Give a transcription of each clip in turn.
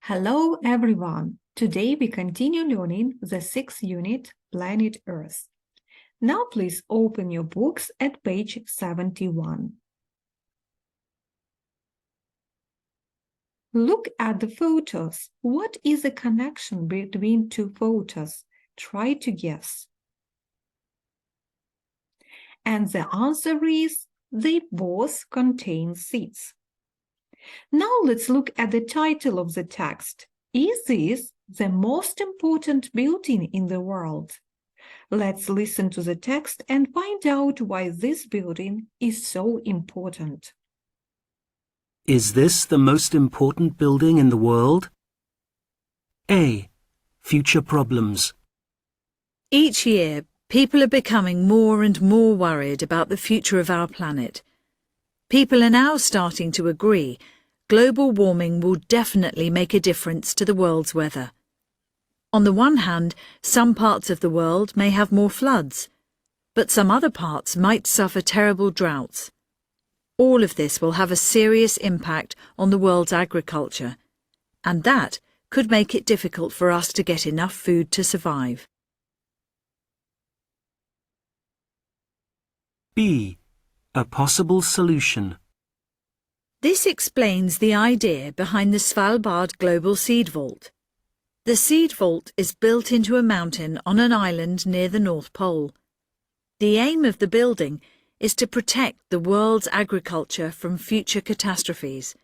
Hello everyone! Today we continue learning the sixth unit, Planet Earth. Now please open your books at page 71. Look at the photos. What is the connection between two photos? Try to guess. And the answer is they both contain seeds. Now let's look at the title of the text. Is this the most important building in the world? Let's listen to the text and find out why this building is so important. Is this the most important building in the world? A. Future problems. Each year, people are becoming more and more worried about the future of our planet. People are now starting to agree global warming will definitely make a difference to the world's weather. On the one hand, some parts of the world may have more floods, but some other parts might suffer terrible droughts. All of this will have a serious impact on the world's agriculture, and that could make it difficult for us to get enough food to survive. B. A possible solution. This explains the idea behind the Svalbard Global Seed Vault. The seed vault is built into a mountain on an island near the North Pole. The aim of the building is to protect the world's agriculture from future catastrophes.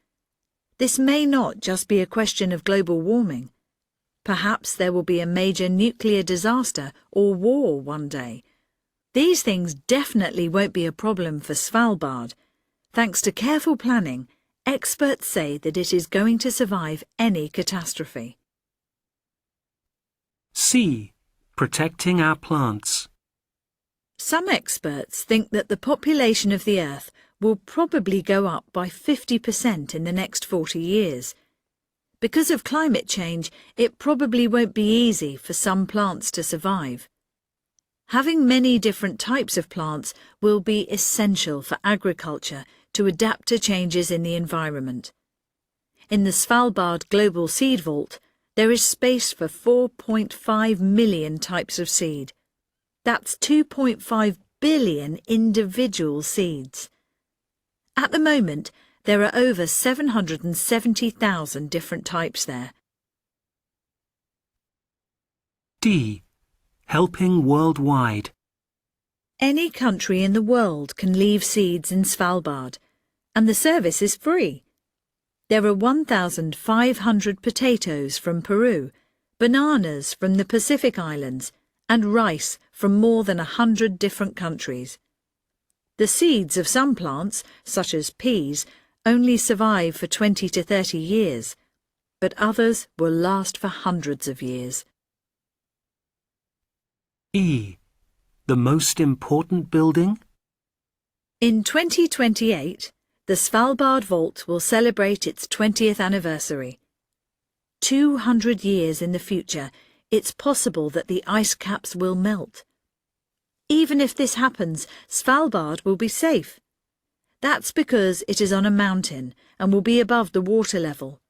This may not just be a question of global warming. Perhaps there will be a major nuclear disaster or war one day. These things definitely won't be a problem for Svalbard. Thanks to careful planning, experts say that it is going to survive any catastrophe. C. Protecting our plants. Some experts think that the population of the Earth will probably go up by 50% in the next 40 years. Because of climate change, it probably won't be easy for some plants to survive. Having many different types of plants will be essential for agriculture to adapt to changes in the environment. In the Svalbard Global Seed Vault, there is space for 4.5 million types of seed. That's 2.5 billion individual seeds. At the moment, there are over 770,000 different types there. D. Helping worldwide. Any country in the world can leave seeds in Svalbard, and the service is free. There are 1,500 potatoes from Peru, bananas from the Pacific Islands, and rice from more than 100 different countries. The seeds of some plants, such as peas, only survive for 20 to 30 years, but others will last for hundreds of years. E. The most important building? In 2028, the Svalbard Vault will celebrate its 20th anniversary. 200 years in the future, it's possible that the ice caps will melt. Even if this happens, Svalbard will be safe. That's because it is on a mountain and will be above the water level.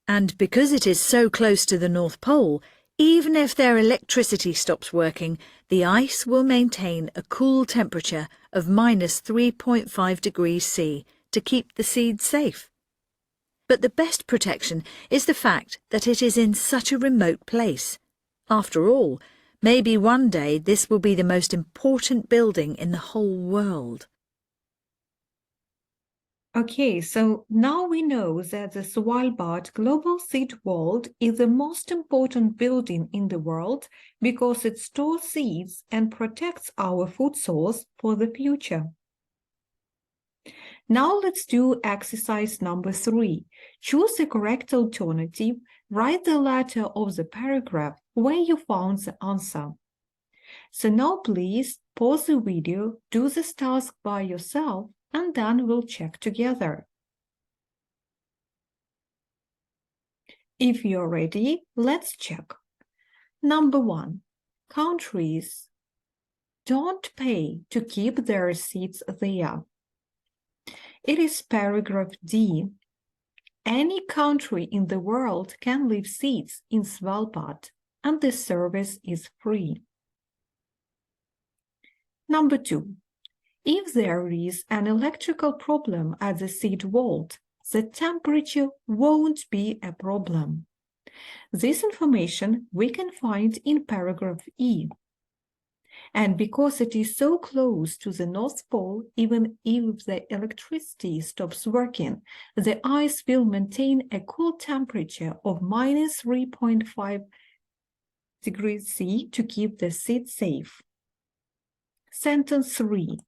And because it is so close to the North Pole, even if their electricity stops working, the ice will maintain a cool temperature of minus 3.5 degrees C to keep the seeds safe. But the best protection is the fact that it is in such a remote place. After all, maybe one day this will be the most important building in the whole world. Okay, so now we know that the Svalbard Global Seed Vault is the most important building in the world because it stores seeds and protects our food source for the future. Now let's do exercise number 3. Choose the correct alternative. Write the letter of the paragraph where you found the answer. So now please pause the video, do this task by yourself, and then we'll check together. If you're ready, let's check. Number 1. Countries don't pay to keep their seeds there. It is paragraph D. any country in the world can leave seeds in Svalbard, and the service is free. Number 2. If there is an electrical problem at the seed vault, the temperature won't be a problem. This information we can find in paragraph E. And because it is so close to the North Pole, even if the electricity stops working, the ice will maintain a cool temperature of minus 3.5 degrees C to keep the seed safe. Sentence 3.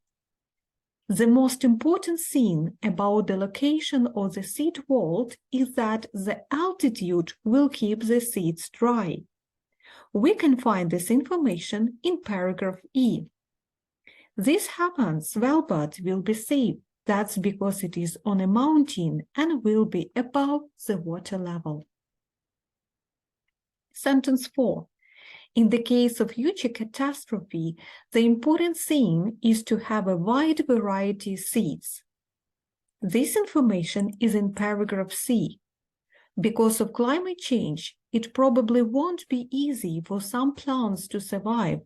The most important thing about the location of the seed vault is that the altitude will keep the seeds dry. We can find this information in paragraph E. This happens, Svalbard will be safe. That's because it is on a mountain and will be above the water level. Sentence 4. In the case of future catastrophe, the important thing is to have a wide variety of seeds. This information is in paragraph C. Because of climate change, it probably won't be easy for some plants to survive.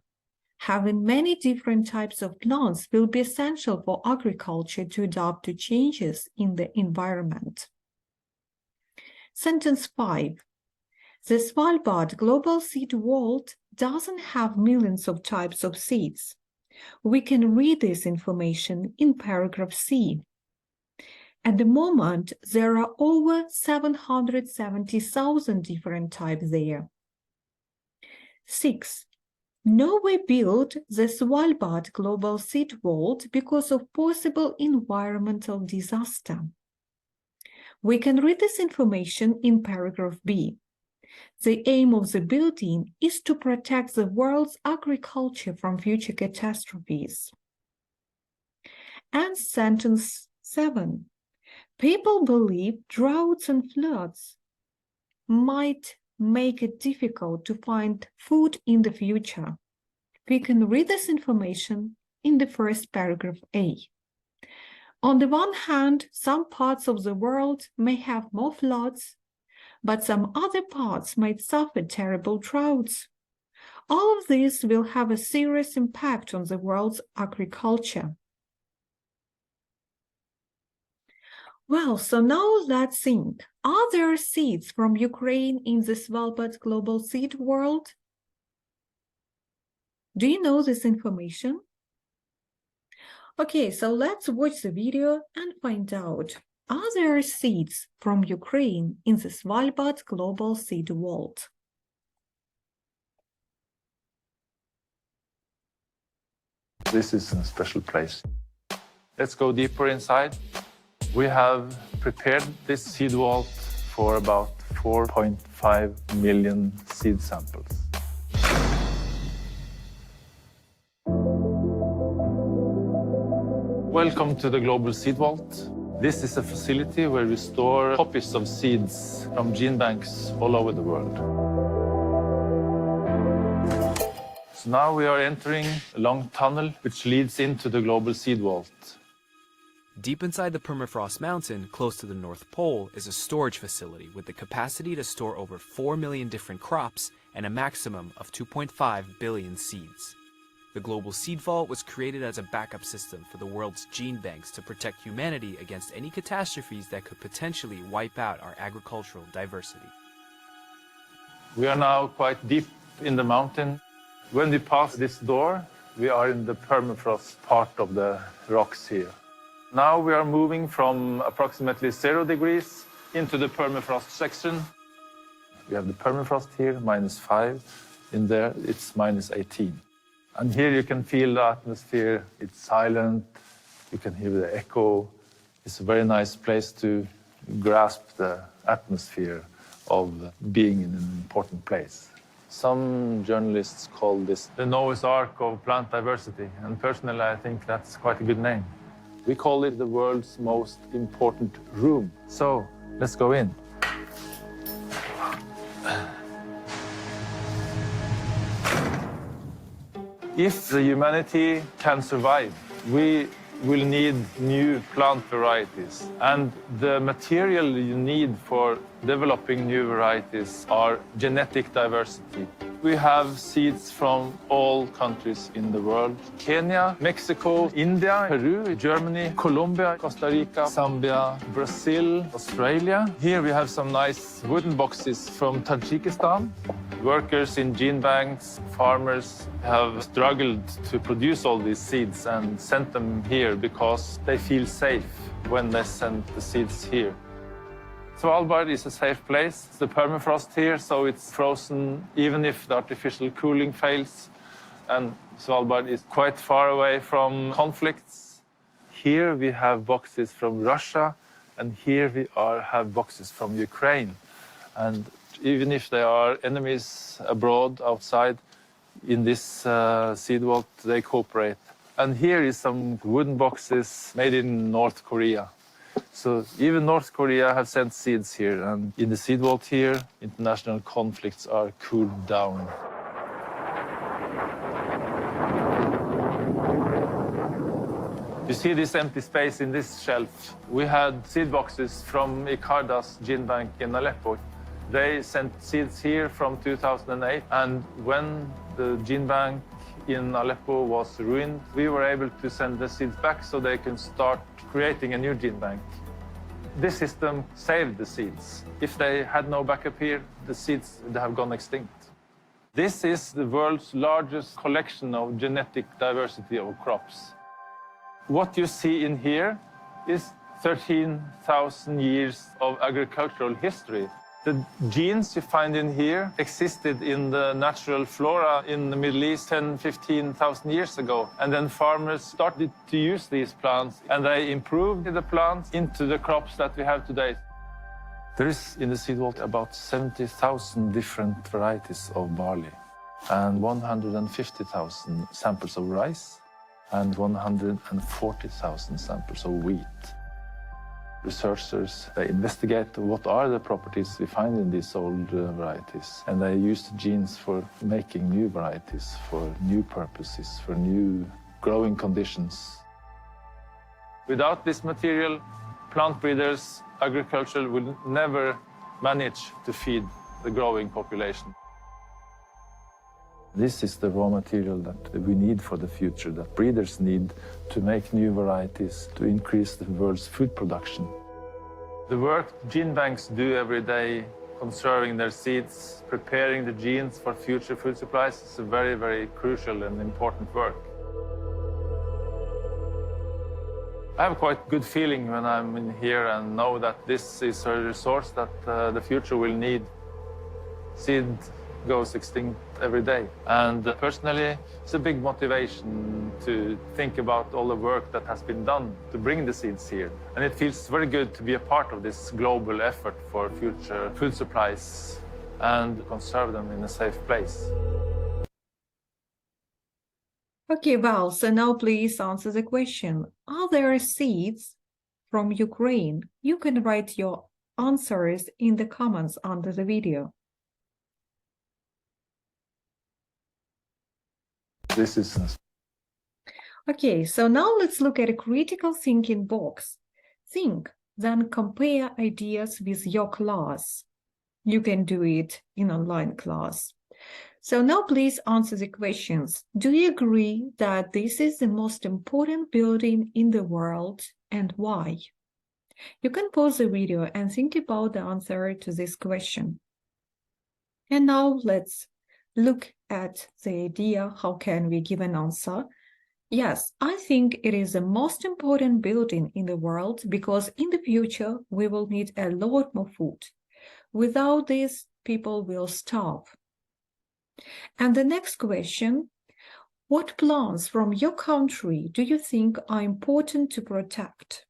Having many different types of plants will be essential for agriculture to adapt to changes in the environment. Sentence 5. The Svalbard Global Seed Vault doesn't have millions of types of seeds. We can read this information in paragraph C. At the moment, there are over 770,000 different types there. 6. Norway built the Svalbard Global Seed Vault because of possible environmental disaster. We can read this information in paragraph B. The aim of the building is to protect the world's agriculture from future catastrophes. And sentence 7. People believe droughts and floods might make it difficult to find food in the future. We can read this information in the first paragraph A. On the one hand, some parts of the world may have more floods, but some other parts might suffer terrible droughts. All of this will have a serious impact on the world's agriculture. Well, so now let's think. Are there seeds from Ukraine in the Svalbard Global Seed Vault? Do you know this information? Okay, so let's watch the video and find out. Are there seeds from Ukraine in the Svalbard Global Seed Vault? This is a special place. Let's go deeper inside. We have prepared this seed vault for about 4.5 million seed samples. Welcome to the Global Seed Vault. This is a facility where we store copies of seeds from gene banks all over the world. So now we are entering a long tunnel which leads into the Global Seed Vault. Deep inside the permafrost mountain, close to the North Pole, is a storage facility with the capacity to store over 4 million different crops and a maximum of 2.5 billion seeds. The Global Seed Vault was created as a backup system for the world's gene banks to protect humanity against any catastrophes that could potentially wipe out our agricultural diversity. We are now quite deep in the mountain. When we pass this door, we are in the permafrost part of the rocks here. Now we are moving from approximately 0 degrees into the permafrost section. We have the permafrost here, -5. In there, it's -18. And here you can feel the atmosphere. It's silent. You can hear the echo. It's a very nice place to grasp the atmosphere of being in an important place. Some journalists call this the Noah's Ark of plant diversity. And personally, I think that's quite a good name. We call it the world's most important room. So let's go in. If the humanity can survive, we will need new plant varieties. And the material you need for developing new varieties are genetic diversity. We have seeds from all countries in the world. Kenya, Mexico, India, Peru, Germany, Colombia, Costa Rica, Zambia, Brazil, Australia. Here we have some nice wooden boxes from Tajikistan. Workers in gene banks, farmers have struggled to produce all these seeds and sent them here because they feel safe when they send the seeds here. Svalbard is a safe place. It's the permafrost here, so it's frozen even if the artificial cooling fails. And Svalbard is quite far away from conflicts. Here we have boxes from Russia, and here we have boxes from Ukraine. And even if they are enemies abroad, outside, in this seed vault, they cooperate. And here is some wooden boxes made in North Korea. So even North Korea have sent seeds here, and in the seed vault here, international conflicts are cooled down. You see this empty space in this shelf. We had seed boxes from Ikardas gene bank in Aleppo. They sent seeds here from 2008, and when the gene bank in Aleppo was ruined, we were able to send the seeds back so they can start creating a new gene bank. This system saved the seeds. If they had no backup here, the seeds would have gone extinct. This is the world's largest collection of genetic diversity of crops. What you see in here is 13,000 years of agricultural history. The genes you find in here existed in the natural flora in the Middle East 10,000, 15,000 years ago. And then farmers started to use these plants, and they improved the plants into the crops that we have today. There is in the seed vault about 70,000 different varieties of barley, and 150,000 samples of rice, and 140,000 samples of wheat. Researchers, they investigate what are the properties we find in these old varieties, and they use the genes for making new varieties, for new purposes, for new growing conditions. Without this material, plant breeders, agriculture will never manage to feed the growing population. This is the raw material that we need for the future, that breeders need to make new varieties, to increase the world's food production. The work gene banks do every day, conserving their seeds, preparing the genes for future food supplies, is a very, very crucial and important work. I have a quite good feeling when I'm in here and know that this is a resource that the future will need. Seed goes extinct every day. And personally, it's a big motivation to think about all the work that has been done to bring the seeds here. And it feels very good to be a part of this global effort for future food supplies and conserve them in a safe place. Okay, Val, so now please answer the question. Are there seeds from Ukraine? You can write your answers in the comments under the video. This is... Okay, so now let's look at a critical thinking box. Think, then compare ideas with your class. You can do it in online class. So now please answer the questions. Do you agree that this is the most important building in the world, and why? You can pause the video and think about the answer to this question. And now let's look at the idea, how can we give an answer? Yes, I think it is the most important building in the world because in the future we will need a lot more food. Without this, people will starve. And the next question, what plants from your country do you think are important to protect?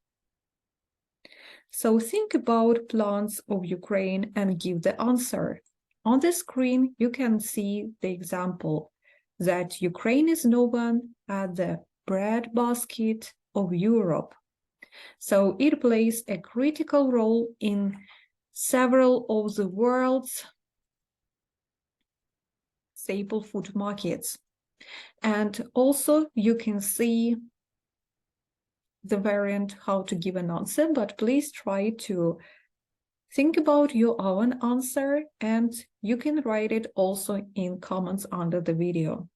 So think about plants of Ukraine and give the answer. On the screen, you can see the example that Ukraine is known as the breadbasket of Europe. So it plays a critical role in several of the world's staple food markets. And also you can see the variant how to give an answer, but please try to think about your own answer, and you can write it also in comments under the video.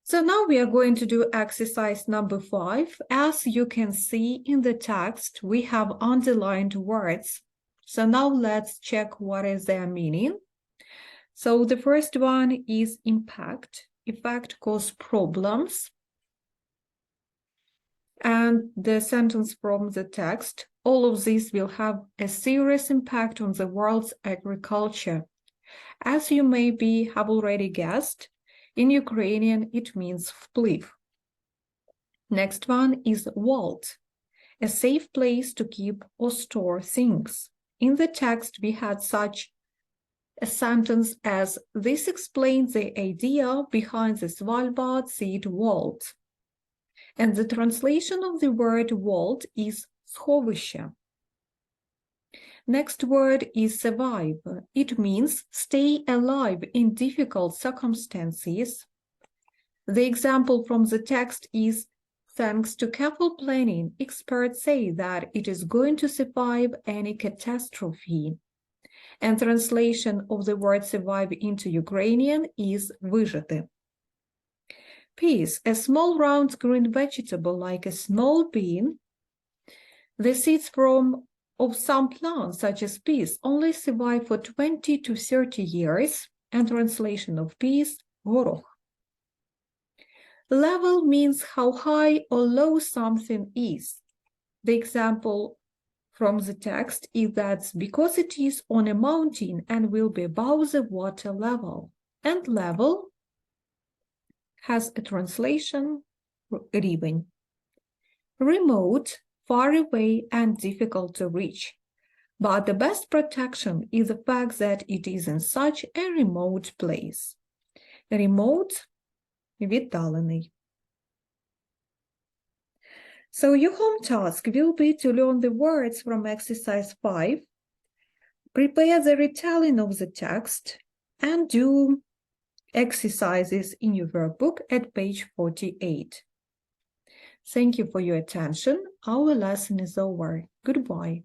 So now we are going to do exercise number 5. As you can see in the text, we have underlined words. So now let's check what is their meaning. So the first one is impact. Effect cause problems. And the sentence from the text, all of this will have a serious impact on the world's agriculture. As you maybe have already guessed, in Ukrainian, it means vpliv. Next one is vault, a safe place to keep or store things. In the text, we had such a sentence as, this explains the idea behind the Svalbard seed vault. And the translation of the word vault is sховище. Next word is survive. It means stay alive in difficult circumstances. The example from the text is, thanks to careful planning, experts say that it is going to survive any catastrophe. And translation of the word survive into Ukrainian is вижити. Peas, a small round green vegetable like a small bean. The seeds of some plants, such as peas, only survive for 20 to 30 years, and translation of peas, горох. Level means how high or low something is. The example from the text is that because it is on a mountain and will be above the water level. And level has a translation, рівень. Remote, far away and difficult to reach. But the best protection is the fact that it is in such a remote place. Remote, віддалений. So your home task will be to learn the words from exercise 5, prepare the retelling of the text, and do exercises in your workbook at page 48. Thank you for your attention. Our lesson is over. Goodbye.